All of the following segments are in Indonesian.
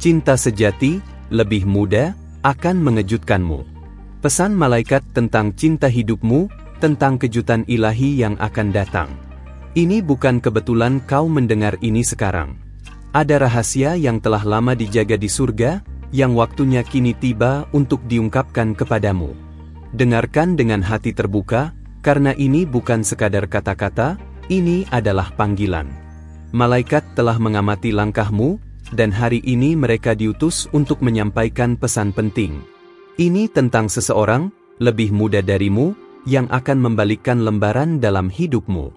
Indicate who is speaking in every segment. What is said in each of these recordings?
Speaker 1: Cinta sejati, lebih muda, akan mengejutkanmu. Pesan malaikat tentang cinta hidupmu, tentang kejutan ilahi yang akan datang. Ini bukan kebetulan kau mendengar ini sekarang. Ada rahasia yang telah lama dijaga di surga, yang waktunya kini tiba untuk diungkapkan kepadamu. Dengarkan dengan hati terbuka, karena ini bukan sekadar kata-kata, ini adalah panggilan. Malaikat telah mengamati langkahmu, dan hari ini mereka diutus untuk menyampaikan pesan penting. Ini tentang seseorang, lebih muda darimu, yang akan membalikkan lembaran dalam hidupmu.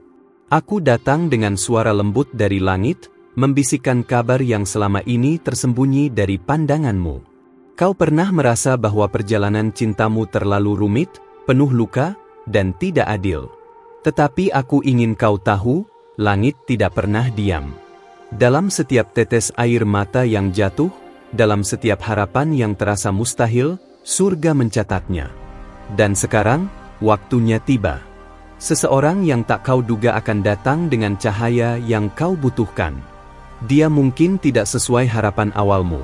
Speaker 1: Aku datang dengan suara lembut dari langit, membisikkan kabar yang selama ini tersembunyi dari pandanganmu. Kau pernah merasa bahwa perjalanan cintamu terlalu rumit, penuh luka, dan tidak adil. Tetapi aku ingin kau tahu, langit tidak pernah diam. Dalam setiap tetes air mata yang jatuh, dalam setiap harapan yang terasa mustahil, surga mencatatnya. Dan sekarang, waktunya tiba. Seseorang yang tak kau duga akan datang dengan cahaya yang kau butuhkan. Dia mungkin tidak sesuai harapan awalmu.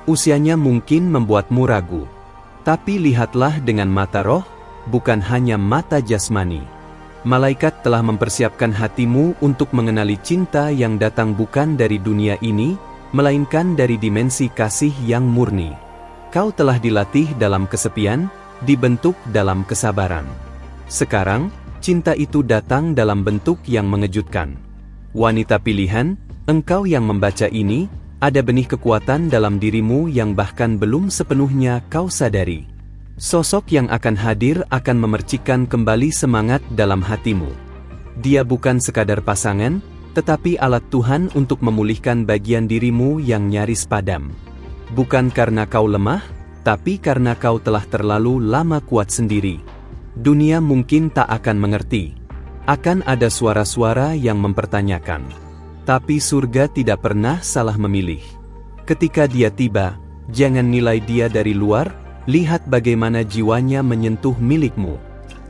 Speaker 1: Usianya mungkin membuatmu ragu. Tapi lihatlah dengan mata roh, bukan hanya mata jasmani. Malaikat telah mempersiapkan hatimu untuk mengenali cinta yang datang bukan dari dunia ini, melainkan dari dimensi kasih yang murni. Kau telah dilatih dalam kesepian, dibentuk dalam kesabaran. Sekarang, cinta itu datang dalam bentuk yang mengejutkan. Wanita pilihan, engkau yang membaca ini, ada benih kekuatan dalam dirimu yang bahkan belum sepenuhnya kau sadari. Sosok yang akan hadir akan memercikkan kembali semangat dalam hatimu. Dia bukan sekadar pasangan, tetapi alat Tuhan untuk memulihkan bagian dirimu yang nyaris padam. Bukan karena kau lemah, tapi karena kau telah terlalu lama kuat sendiri. Dunia mungkin tak akan mengerti. Akan ada suara-suara yang mempertanyakan. Tapi surga tidak pernah salah memilih. Ketika dia tiba, jangan nilai dia dari luar, lihat bagaimana jiwanya menyentuh milikmu.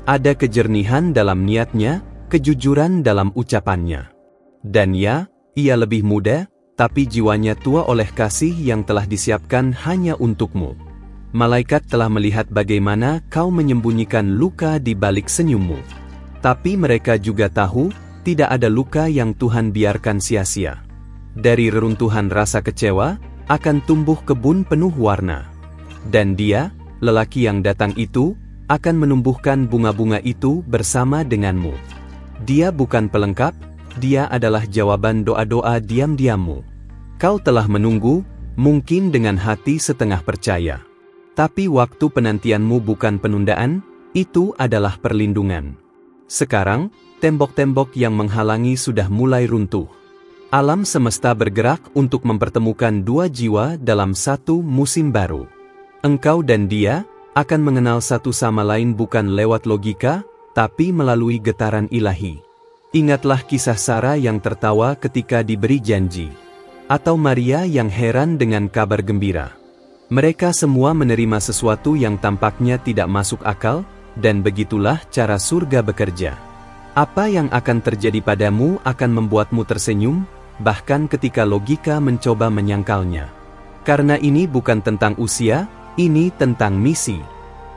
Speaker 1: Ada kejernihan dalam niatnya, kejujuran dalam ucapannya. Dan ya, ia lebih muda, tapi jiwanya tua oleh kasih yang telah disiapkan hanya untukmu. Malaikat telah melihat bagaimana kau menyembunyikan luka di balik senyummu. Tapi mereka juga tahu, tidak ada luka yang Tuhan biarkan sia-sia. Dari reruntuhan rasa kecewa, akan tumbuh kebun penuh warna. Dan dia, lelaki yang datang itu, akan menumbuhkan bunga-bunga itu bersama denganmu. Dia bukan pelengkap, dia adalah jawaban doa-doa diam-diammu. Kau telah menunggu, mungkin dengan hati setengah percaya. Tapi waktu penantianmu bukan penundaan, itu adalah perlindungan. Sekarang, tembok-tembok yang menghalangi sudah mulai runtuh. Alam semesta bergerak untuk mempertemukan dua jiwa dalam satu musim baru. Engkau dan dia akan mengenal satu sama lain bukan lewat logika, tapi melalui getaran ilahi. Ingatlah kisah Sarah yang tertawa ketika diberi janji. Atau Maria yang heran dengan kabar gembira. Mereka semua menerima sesuatu yang tampaknya tidak masuk akal, dan begitulah cara surga bekerja. Apa yang akan terjadi padamu akan membuatmu tersenyum, bahkan ketika logika mencoba menyangkalnya. Karena ini bukan tentang usia, ini tentang misi.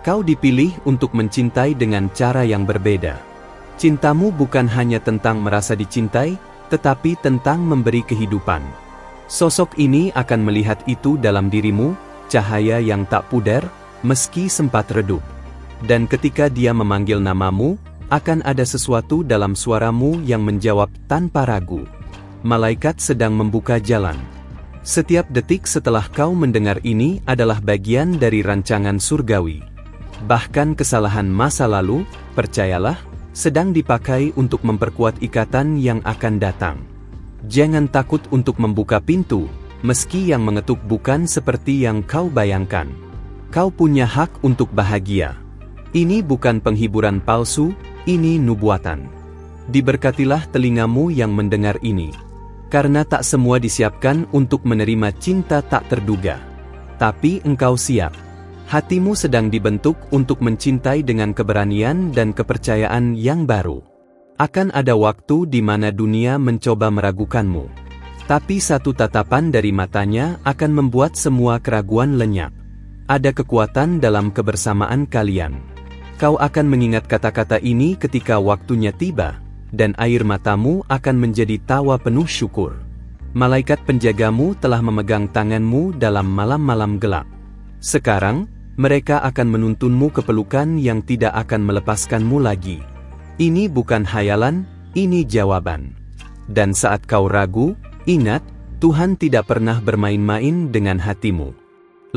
Speaker 1: Kau dipilih untuk mencintai dengan cara yang berbeda. Cintamu bukan hanya tentang merasa dicintai, tetapi tentang memberi kehidupan. Sosok ini akan melihat itu dalam dirimu, cahaya yang tak pudar, meski sempat redup. Dan ketika dia memanggil namamu, akan ada sesuatu dalam suaramu yang menjawab tanpa ragu. Malaikat sedang membuka jalan. Setiap detik setelah kau mendengar ini adalah bagian dari rancangan surgawi. Bahkan kesalahan masa lalu, percayalah, sedang dipakai untuk memperkuat ikatan yang akan datang. Jangan takut untuk membuka pintu, meski yang mengetuk bukan seperti yang kau bayangkan. Kau punya hak untuk bahagia. Ini bukan penghiburan palsu, ini nubuatan. Diberkatilah telingamu yang mendengar ini. Karena tak semua disiapkan untuk menerima cinta tak terduga. Tapi engkau siap. Hatimu sedang dibentuk untuk mencintai dengan keberanian dan kepercayaan yang baru. Akan ada waktu di mana dunia mencoba meragukanmu. Tapi satu tatapan dari matanya akan membuat semua keraguan lenyap. Ada kekuatan dalam kebersamaan kalian. Kau akan mengingat kata-kata ini ketika waktunya tiba, dan air matamu akan menjadi tawa penuh syukur. Malaikat penjagamu telah memegang tanganmu dalam malam-malam gelap. Sekarang, mereka akan menuntunmu ke pelukan yang tidak akan melepaskanmu lagi. Ini bukan hayalan, ini jawaban. Dan saat kau ragu, ingat, Tuhan tidak pernah bermain-main dengan hatimu.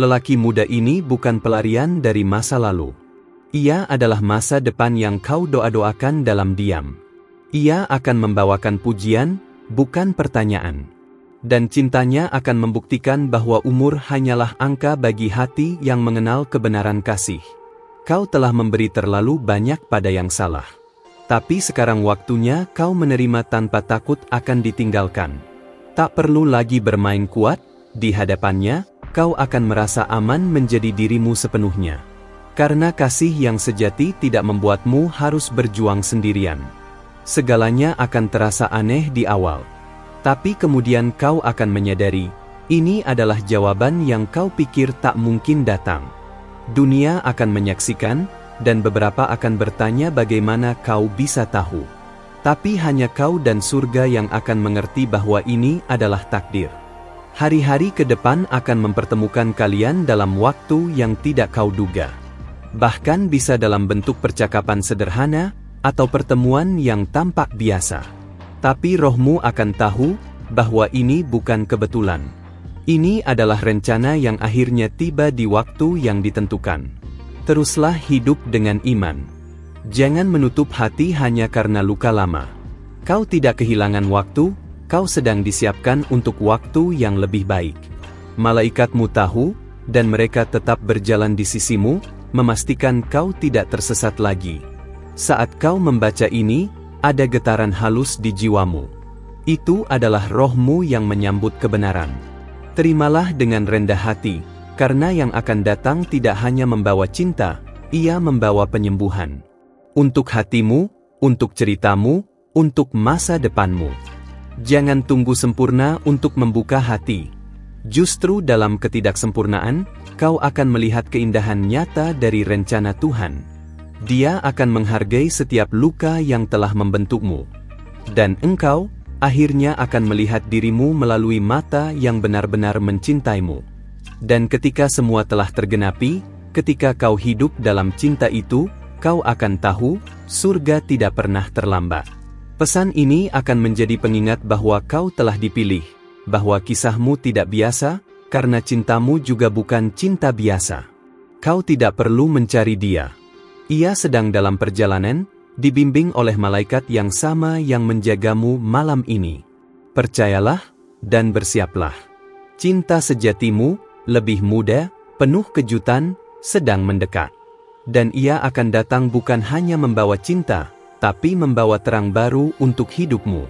Speaker 1: Lelaki muda ini bukan pelarian dari masa lalu. Ia adalah masa depan yang kau doa-doakan dalam diam. Ia akan membawakan pujian, bukan pertanyaan. Dan cintanya akan membuktikan bahwa umur hanyalah angka bagi hati yang mengenal kebenaran kasih. Kau telah memberi terlalu banyak pada yang salah. Tapi sekarang waktunya kau menerima tanpa takut akan ditinggalkan. Tak perlu lagi bermain kuat, di hadapannya, kau akan merasa aman menjadi dirimu sepenuhnya. Karena kasih yang sejati tidak membuatmu harus berjuang sendirian. Segalanya akan terasa aneh di awal. Tapi kemudian kau akan menyadari, ini adalah jawaban yang kau pikir tak mungkin datang. Dunia akan menyaksikan, dan beberapa akan bertanya bagaimana kau bisa tahu. Tapi hanya kau dan surga yang akan mengerti bahwa ini adalah takdir. Hari-hari ke depan akan mempertemukan kalian dalam waktu yang tidak kau duga. Bahkan bisa dalam bentuk percakapan sederhana, atau pertemuan yang tampak biasa. Tapi rohmu akan tahu, bahwa ini bukan kebetulan. Ini adalah rencana yang akhirnya tiba di waktu yang ditentukan. Teruslah hidup dengan iman. Jangan menutup hati hanya karena luka lama. Kau tidak kehilangan waktu, kau sedang disiapkan untuk waktu yang lebih baik. Malaikatmu tahu, dan mereka tetap berjalan di sisimu, memastikan kau tidak tersesat lagi. Saat kau membaca ini, ada getaran halus di jiwamu. Itu adalah rohmu yang menyambut kebenaran. Terimalah dengan rendah hati, karena yang akan datang tidak hanya membawa cinta, ia membawa penyembuhan. Untuk hatimu, untuk ceritamu, untuk masa depanmu. Jangan tunggu sempurna untuk membuka hati. Justru dalam ketidaksempurnaan, kau akan melihat keindahan nyata dari rencana Tuhan. Dia akan menghargai setiap luka yang telah membentukmu. Dan engkau, akhirnya akan melihat dirimu melalui mata yang benar-benar mencintaimu. Dan ketika semua telah tergenapi, ketika kau hidup dalam cinta itu, kau akan tahu, surga tidak pernah terlambat. Pesan ini akan menjadi pengingat bahwa kau telah dipilih, bahwa kisahmu tidak biasa, karena cintamu juga bukan cinta biasa. Kau tidak perlu mencari dia. Ia sedang dalam perjalanan, dibimbing oleh malaikat yang sama yang menjagamu malam ini. Percayalah, dan bersiaplah. Cinta sejatimu, lebih muda, penuh kejutan, sedang mendekat. Dan ia akan datang bukan hanya membawa cinta, tapi membawa terang baru untuk hidupmu.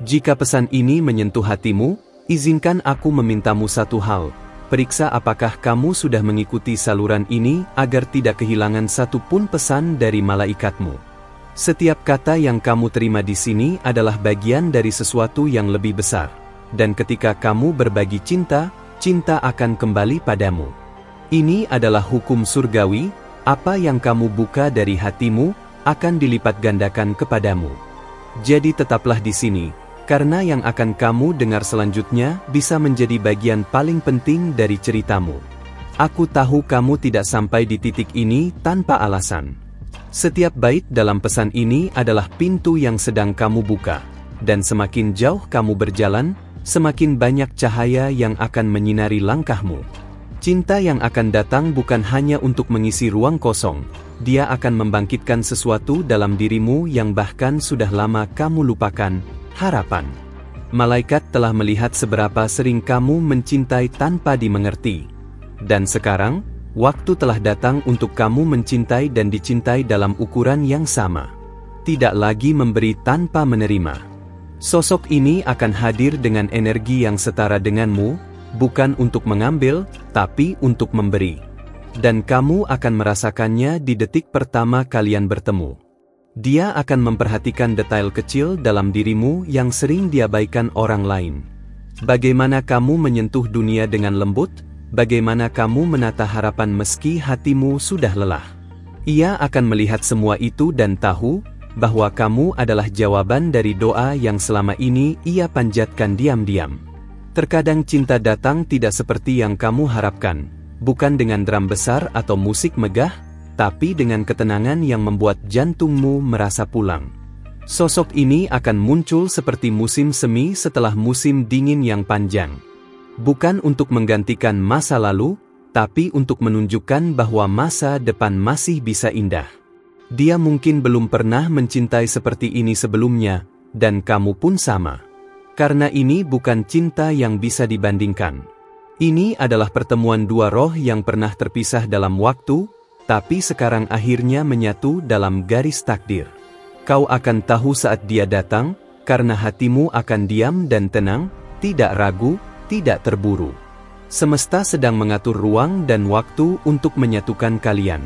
Speaker 1: Jika pesan ini menyentuh hatimu, izinkan aku memintamu satu hal. Periksa apakah kamu sudah mengikuti saluran ini agar tidak kehilangan satu pun pesan dari malaikatmu. Setiap kata yang kamu terima di sini adalah bagian dari sesuatu yang lebih besar. Dan ketika kamu berbagi cinta, cinta akan kembali padamu. Ini adalah hukum surgawi, apa yang kamu buka dari hatimu, akan dilipat gandakan kepadamu. Jadi tetaplah di sini, karena yang akan kamu dengar selanjutnya bisa menjadi bagian paling penting dari ceritamu. Aku tahu kamu tidak sampai di titik ini tanpa alasan. Setiap bait dalam pesan ini adalah pintu yang sedang kamu buka, dan semakin jauh kamu berjalan, semakin banyak cahaya yang akan menyinari langkahmu. Cinta yang akan datang bukan hanya untuk mengisi ruang kosong, dia akan membangkitkan sesuatu dalam dirimu yang bahkan sudah lama kamu lupakan, harapan. Malaikat telah melihat seberapa sering kamu mencintai tanpa dimengerti. Dan sekarang, waktu telah datang untuk kamu mencintai dan dicintai dalam ukuran yang sama. Tidak lagi memberi tanpa menerima. Sosok ini akan hadir dengan energi yang setara denganmu, bukan untuk mengambil, tapi untuk memberi. Dan kamu akan merasakannya di detik pertama kalian bertemu. Dia akan memperhatikan detail kecil dalam dirimu yang sering diabaikan orang lain. Bagaimana kamu menyentuh dunia dengan lembut? Bagaimana kamu menata harapan meski hatimu sudah lelah? Ia akan melihat semua itu dan tahu bahwa kamu adalah jawaban dari doa yang selama ini ia panjatkan diam-diam. Terkadang cinta datang tidak seperti yang kamu harapkan, bukan dengan drum besar atau musik megah, tapi dengan ketenangan yang membuat jantungmu merasa pulang. Sosok ini akan muncul seperti musim semi setelah musim dingin yang panjang. Bukan untuk menggantikan masa lalu, tapi untuk menunjukkan bahwa masa depan masih bisa indah. Dia mungkin belum pernah mencintai seperti ini sebelumnya, dan kamu pun sama. Karena ini bukan cinta yang bisa dibandingkan. Ini adalah pertemuan dua roh yang pernah terpisah dalam waktu, tapi sekarang akhirnya menyatu dalam garis takdir. Kau akan tahu saat dia datang, karena hatimu akan diam dan tenang, tidak ragu, tidak terburu. Semesta sedang mengatur ruang dan waktu untuk menyatukan kalian.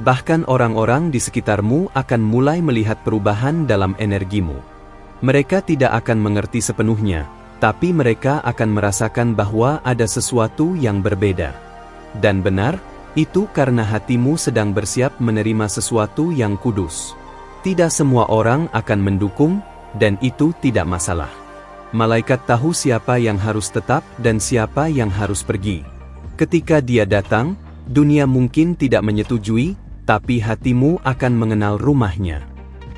Speaker 1: Bahkan orang-orang di sekitarmu akan mulai melihat perubahan dalam energimu. Mereka tidak akan mengerti sepenuhnya, tapi mereka akan merasakan bahwa ada sesuatu yang berbeda. Dan benar, itu karena hatimu sedang bersiap menerima sesuatu yang kudus. Tidak semua orang akan mendukung, dan itu tidak masalah. Malaikat tahu siapa yang harus tetap dan siapa yang harus pergi. Ketika dia datang, dunia mungkin tidak menyetujui, tapi hatimu akan mengenal rumahnya.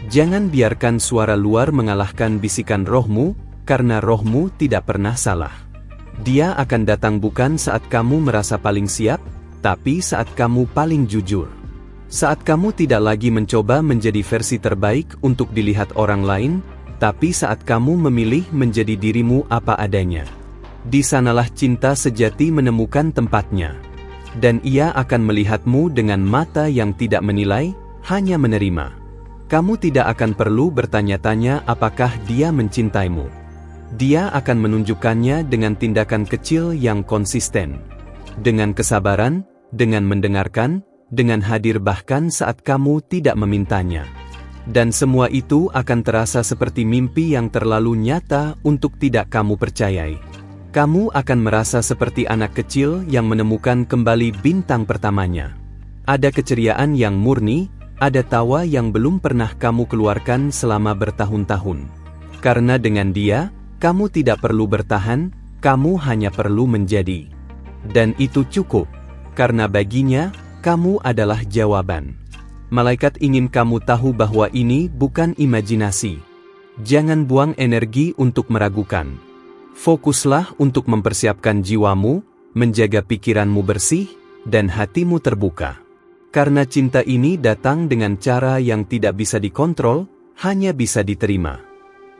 Speaker 1: Jangan biarkan suara luar mengalahkan bisikan rohmu, karena rohmu tidak pernah salah. Dia akan datang bukan saat kamu merasa paling siap, tapi saat kamu paling jujur. Saat kamu tidak lagi mencoba menjadi versi terbaik untuk dilihat orang lain, tapi saat kamu memilih menjadi dirimu apa adanya. Di sanalah cinta sejati menemukan tempatnya. Dan ia akan melihatmu dengan mata yang tidak menilai, hanya menerima. Kamu tidak akan perlu bertanya-tanya apakah dia mencintaimu. Dia akan menunjukkannya dengan tindakan kecil yang konsisten. Dengan kesabaran, dengan mendengarkan, dengan hadir bahkan saat kamu tidak memintanya. Dan semua itu akan terasa seperti mimpi yang terlalu nyata untuk tidak kamu percayai. Kamu akan merasa seperti anak kecil yang menemukan kembali bintang pertamanya. Ada keceriaan yang murni, ada tawa yang belum pernah kamu keluarkan selama bertahun-tahun. Karena dengan dia, kamu tidak perlu bertahan, kamu hanya perlu menjadi. Dan itu cukup, karena baginya, kamu adalah jawaban. Malaikat ingin kamu tahu bahwa ini bukan imajinasi. Jangan buang energi untuk meragukan. Fokuslah untuk mempersiapkan jiwamu, menjaga pikiranmu bersih, dan hatimu terbuka. Karena cinta ini datang dengan cara yang tidak bisa dikontrol, hanya bisa diterima.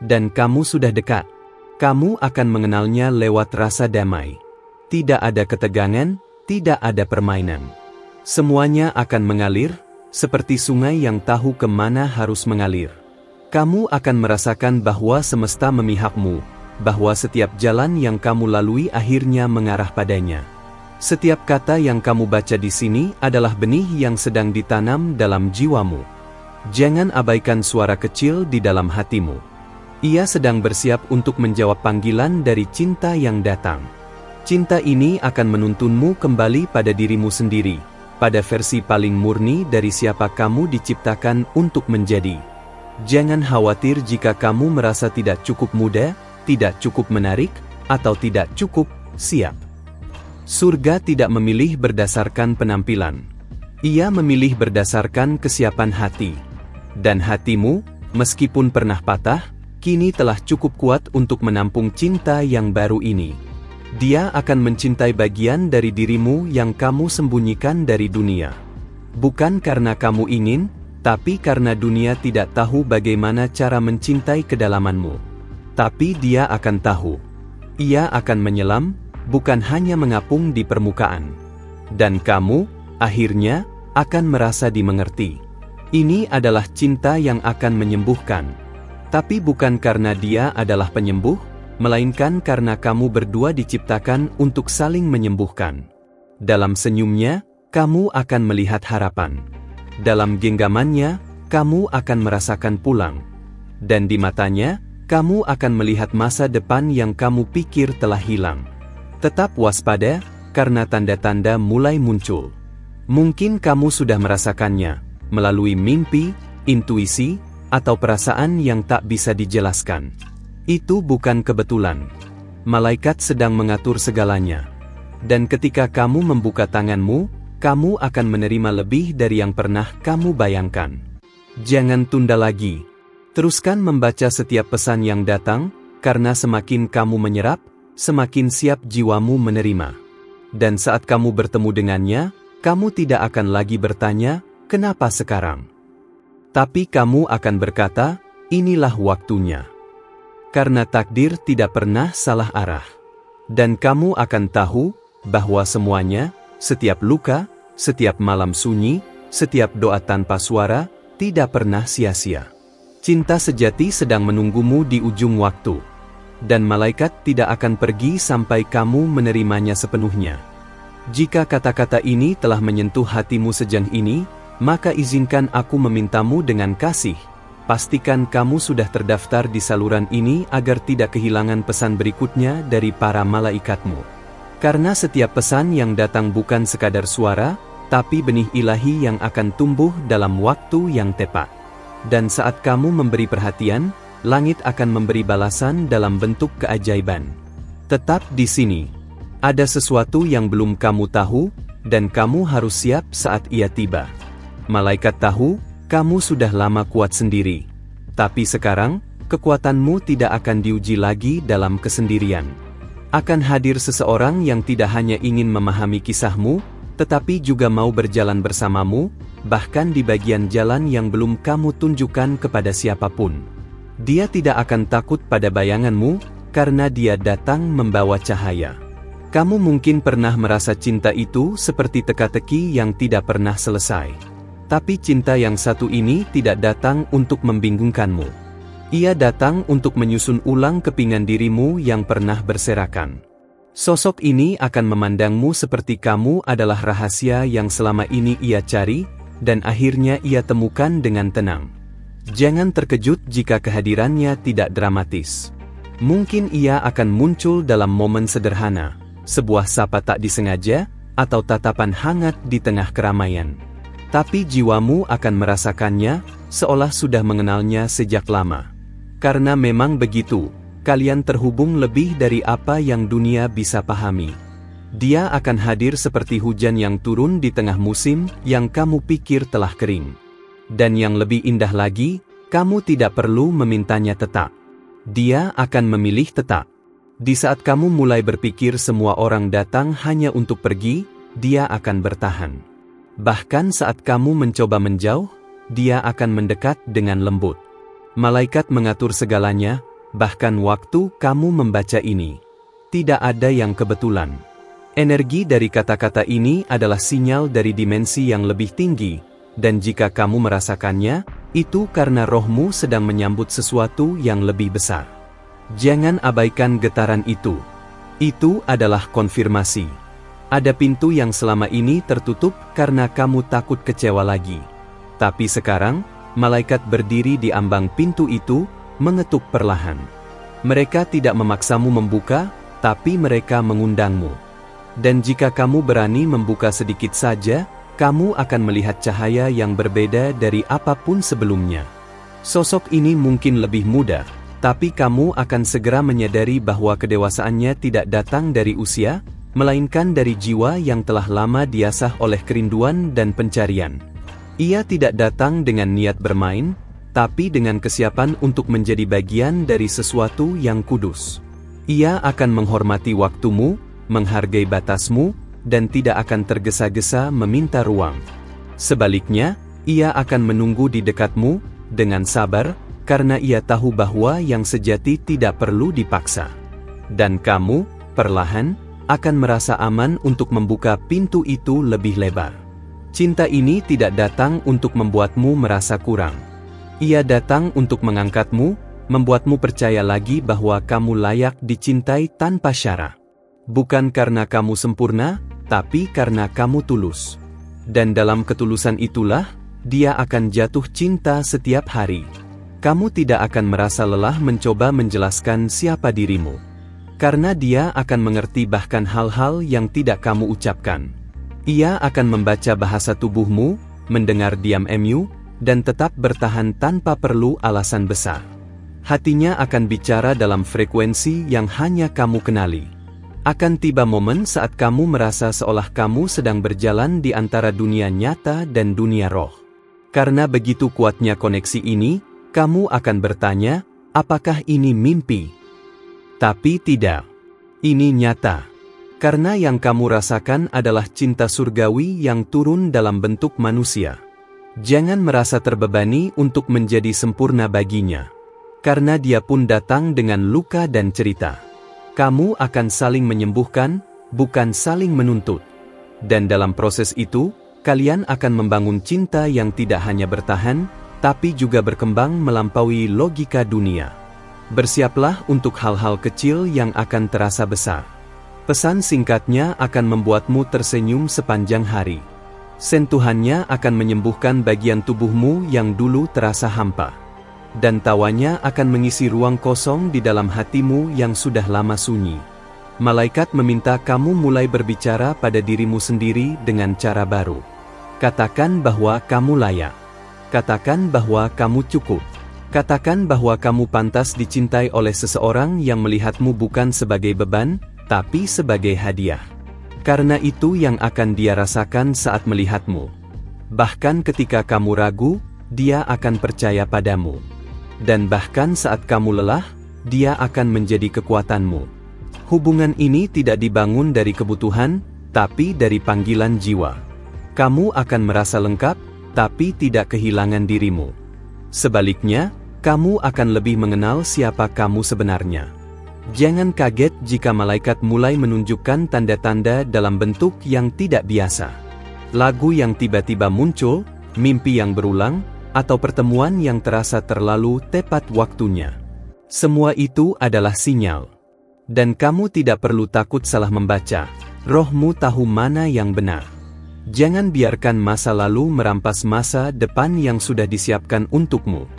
Speaker 1: Dan kamu sudah dekat. Kamu akan mengenalnya lewat rasa damai. Tidak ada ketegangan, tidak ada permainan. Semuanya akan mengalir, seperti sungai yang tahu kemana harus mengalir. Kamu akan merasakan bahwa semesta memihakmu, bahwa setiap jalan yang kamu lalui akhirnya mengarah padanya. Setiap kata yang kamu baca di sini adalah benih yang sedang ditanam dalam jiwamu. Jangan abaikan suara kecil di dalam hatimu. Ia sedang bersiap untuk menjawab panggilan dari cinta yang datang. Cinta ini akan menuntunmu kembali pada dirimu sendiri, pada versi paling murni dari siapa kamu diciptakan untuk menjadi. Jangan khawatir jika kamu merasa tidak cukup muda, tidak cukup menarik, atau tidak cukup siap. Surga tidak memilih berdasarkan penampilan. Ia memilih berdasarkan kesiapan hati. Dan hatimu, meskipun pernah patah, kini telah cukup kuat untuk menampung cinta yang baru ini. Dia akan mencintai bagian dari dirimu yang kamu sembunyikan dari dunia. Bukan karena kamu ingin, tapi karena dunia tidak tahu bagaimana cara mencintai kedalamanmu. Tapi dia akan tahu. Ia akan menyelam, bukan hanya mengapung di permukaan. Dan kamu, akhirnya, akan merasa dimengerti. Ini adalah cinta yang akan menyembuhkan. Tapi bukan karena dia adalah penyembuh, melainkan karena kamu berdua diciptakan untuk saling menyembuhkan. Dalam senyumnya, kamu akan melihat harapan. Dalam genggamannya, kamu akan merasakan pulang. Dan di matanya, kamu akan melihat masa depan yang kamu pikir telah hilang. Tetap waspada, karena tanda-tanda mulai muncul. Mungkin kamu sudah merasakannya, melalui mimpi, intuisi, atau perasaan yang tak bisa dijelaskan. Itu bukan kebetulan. Malaikat sedang mengatur segalanya. Dan ketika kamu membuka tanganmu, kamu akan menerima lebih dari yang pernah kamu bayangkan. Jangan tunda lagi. Teruskan membaca setiap pesan yang datang, karena semakin kamu menyerap, semakin siap jiwamu menerima. Dan saat kamu bertemu dengannya, kamu tidak akan lagi bertanya, "Kenapa sekarang?" Tapi kamu akan berkata, "Inilah waktunya." Karena takdir tidak pernah salah arah. Dan kamu akan tahu bahwa semuanya, setiap luka, setiap malam sunyi, setiap doa tanpa suara, tidak pernah sia-sia. Cinta sejati sedang menunggumu di ujung waktu. Dan malaikat tidak akan pergi sampai kamu menerimanya sepenuhnya. Jika kata-kata ini telah menyentuh hatimu sejauh ini, maka izinkan aku memintamu dengan kasih. Pastikan kamu sudah terdaftar di saluran ini agar tidak kehilangan pesan berikutnya dari para malaikatmu. Karena setiap pesan yang datang bukan sekadar suara, tapi benih ilahi yang akan tumbuh dalam waktu yang tepat. Dan saat kamu memberi perhatian, langit akan memberi balasan dalam bentuk keajaiban. Tetap di sini. Ada sesuatu yang belum kamu tahu, dan kamu harus siap saat ia tiba. Malaikat tahu, kamu sudah lama kuat sendiri. Tapi sekarang, kekuatanmu tidak akan diuji lagi dalam kesendirian. Akan hadir seseorang yang tidak hanya ingin memahami kisahmu, tetapi juga mau berjalan bersamamu, bahkan di bagian jalan yang belum kamu tunjukkan kepada siapapun. Dia tidak akan takut pada bayanganmu, karena dia datang membawa cahaya. Kamu mungkin pernah merasa cinta itu seperti teka-teki yang tidak pernah selesai. Tapi cinta yang satu ini tidak datang untuk membingungkanmu. Ia datang untuk menyusun ulang kepingan dirimu yang pernah berserakan. Sosok ini akan memandangmu seperti kamu adalah rahasia yang selama ini ia cari, dan akhirnya ia temukan dengan tenang. Jangan terkejut jika kehadirannya tidak dramatis. Mungkin ia akan muncul dalam momen sederhana, sebuah sapa tak disengaja, atau tatapan hangat di tengah keramaian. Tapi jiwamu akan merasakannya, seolah sudah mengenalnya sejak lama. Karena memang begitu, kalian terhubung lebih dari apa yang dunia bisa pahami. Dia akan hadir seperti hujan yang turun di tengah musim yang kamu pikir telah kering. Dan yang lebih indah lagi, kamu tidak perlu memintanya tetap. Dia akan memilih tetap. Di saat kamu mulai berpikir semua orang datang hanya untuk pergi, dia akan bertahan. Bahkan saat kamu mencoba menjauh, dia akan mendekat dengan lembut. Malaikat mengatur segalanya, bahkan waktu kamu membaca ini. Tidak ada yang kebetulan. Energi dari kata-kata ini adalah sinyal dari dimensi yang lebih tinggi, dan jika kamu merasakannya, itu karena rohmu sedang menyambut sesuatu yang lebih besar. Jangan abaikan getaran itu. Itu adalah konfirmasi. Ada pintu yang selama ini tertutup karena kamu takut kecewa lagi. Tapi sekarang, malaikat berdiri di ambang pintu itu, mengetuk perlahan. Mereka tidak memaksamu membuka, tapi mereka mengundangmu. Dan jika kamu berani membuka sedikit saja, kamu akan melihat cahaya yang berbeda dari apapun sebelumnya. Sosok ini mungkin lebih muda, tapi kamu akan segera menyadari bahwa kedewasaannya tidak datang dari usia, melainkan dari jiwa yang telah lama diasah oleh kerinduan dan pencarian. Ia tidak datang dengan niat bermain, tapi dengan kesiapan untuk menjadi bagian dari sesuatu yang kudus. Ia akan menghormati waktumu, menghargai batasmu, dan tidak akan tergesa-gesa meminta ruang. Sebaliknya, ia akan menunggu di dekatmu, dengan sabar, karena ia tahu bahwa yang sejati tidak perlu dipaksa. Dan kamu, perlahan, akan merasa aman untuk membuka pintu itu lebih lebar. Cinta ini tidak datang untuk membuatmu merasa kurang. Ia datang untuk mengangkatmu, membuatmu percaya lagi bahwa kamu layak dicintai tanpa syarat. Bukan karena kamu sempurna, tapi karena kamu tulus. Dan dalam ketulusan itulah, dia akan jatuh cinta setiap hari. Kamu tidak akan merasa lelah mencoba menjelaskan siapa dirimu. Karena Dia akan mengerti bahkan hal-hal yang tidak kamu ucapkan. Ia akan membaca bahasa tubuhmu, mendengar diam-mu, dan tetap bertahan tanpa perlu alasan besar. Hatinya akan bicara dalam frekuensi yang hanya kamu kenali. Akan tiba momen saat kamu merasa seolah kamu sedang berjalan di antara dunia nyata dan dunia roh. Karena begitu kuatnya koneksi ini, kamu akan bertanya, apakah ini mimpi? Tapi tidak. Ini nyata. Karena yang kamu rasakan adalah cinta surgawi yang turun dalam bentuk manusia. Jangan merasa terbebani untuk menjadi sempurna baginya. Karena Dia pun datang dengan luka dan cerita. Kamu akan saling menyembuhkan, bukan saling menuntut. Dan dalam proses itu, kalian akan membangun cinta yang tidak hanya bertahan, tapi juga berkembang melampaui logika dunia. Bersiaplah untuk hal-hal kecil yang akan terasa besar. Pesan singkatnya akan membuatmu tersenyum sepanjang hari. Sentuhannya akan menyembuhkan bagian tubuhmu yang dulu terasa hampa. Dan tawanya akan mengisi ruang kosong di dalam hatimu yang sudah lama sunyi. Malaikat meminta kamu mulai berbicara pada dirimu sendiri dengan cara baru. Katakan bahwa kamu layak. Katakan bahwa kamu cukup. Katakan bahwa kamu pantas dicintai oleh seseorang yang melihatmu bukan sebagai beban, tapi sebagai hadiah. Karena itu yang akan Dia rasakan saat melihatmu. Bahkan ketika kamu ragu, Dia akan percaya padamu. Dan bahkan saat kamu lelah, Dia akan menjadi kekuatanmu. Hubungan ini tidak dibangun dari kebutuhan, tapi dari panggilan jiwa. Kamu akan merasa lengkap, tapi tidak kehilangan dirimu. Sebaliknya, kamu akan lebih mengenal siapa kamu sebenarnya. Jangan kaget jika malaikat mulai menunjukkan tanda-tanda dalam bentuk yang tidak biasa. Lagu yang tiba-tiba muncul, mimpi yang berulang, atau pertemuan yang terasa terlalu tepat waktunya. Semua itu adalah sinyal. Dan kamu tidak perlu takut salah membaca. Rohmu tahu mana yang benar. Jangan biarkan masa lalu merampas masa depan yang sudah disiapkan untukmu.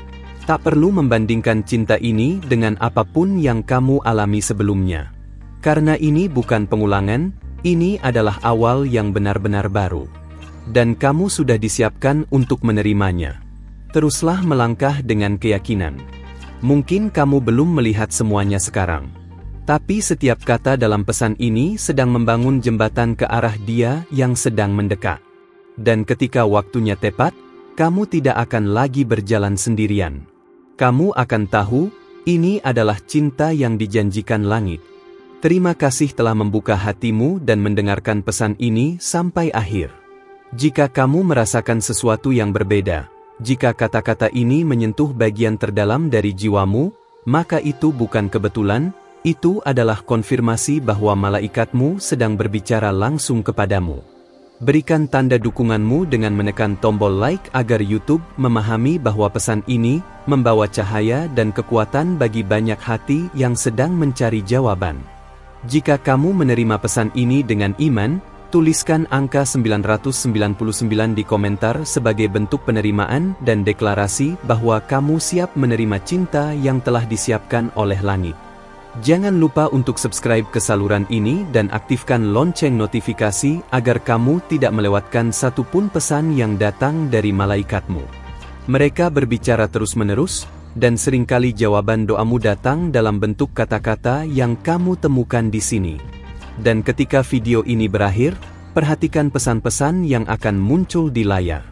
Speaker 1: Tak perlu membandingkan cinta ini dengan apapun yang kamu alami sebelumnya. Karena ini bukan pengulangan, ini adalah awal yang benar-benar baru. Dan kamu sudah disiapkan untuk menerimanya. Teruslah melangkah dengan keyakinan. Mungkin kamu belum melihat semuanya sekarang. Tapi setiap kata dalam pesan ini sedang membangun jembatan ke arah Dia yang sedang mendekat. Dan ketika waktunya tepat, kamu tidak akan lagi berjalan sendirian. Kamu akan tahu, ini adalah cinta yang dijanjikan langit. Terima kasih telah membuka hatimu dan mendengarkan pesan ini sampai akhir. Jika kamu merasakan sesuatu yang berbeda, jika kata-kata ini menyentuh bagian terdalam dari jiwamu, maka itu bukan kebetulan. Itu adalah konfirmasi bahwa malaikatmu sedang berbicara langsung kepadamu. Berikan tanda dukunganmu dengan menekan tombol like agar YouTube memahami bahwa pesan ini membawa cahaya dan kekuatan bagi banyak hati yang sedang mencari jawaban. Jika kamu menerima pesan ini dengan iman, tuliskan angka 999 di komentar sebagai bentuk penerimaan dan deklarasi bahwa kamu siap menerima cinta yang telah disiapkan oleh langit. Jangan lupa untuk subscribe ke saluran ini dan aktifkan lonceng notifikasi agar kamu tidak melewatkan satupun pesan yang datang dari malaikatmu. Mereka berbicara terus-menerus, dan seringkali jawaban doamu datang dalam bentuk kata-kata yang kamu temukan di sini. Dan ketika video ini berakhir, perhatikan pesan-pesan yang akan muncul di layar.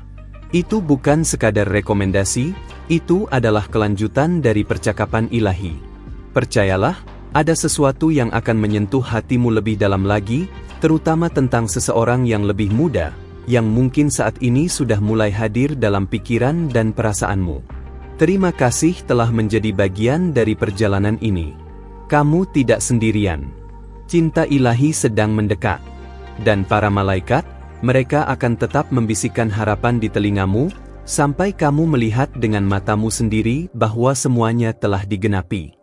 Speaker 1: Itu bukan sekadar rekomendasi, itu adalah kelanjutan dari percakapan ilahi. Percayalah, ada sesuatu yang akan menyentuh hatimu lebih dalam lagi, terutama tentang seseorang yang lebih muda, yang mungkin saat ini sudah mulai hadir dalam pikiran dan perasaanmu. Terima kasih telah menjadi bagian dari perjalanan ini. Kamu tidak sendirian. Cinta ilahi sedang mendekat. Dan para malaikat, mereka akan tetap membisikkan harapan di telingamu, sampai kamu melihat dengan matamu sendiri bahwa semuanya telah digenapi.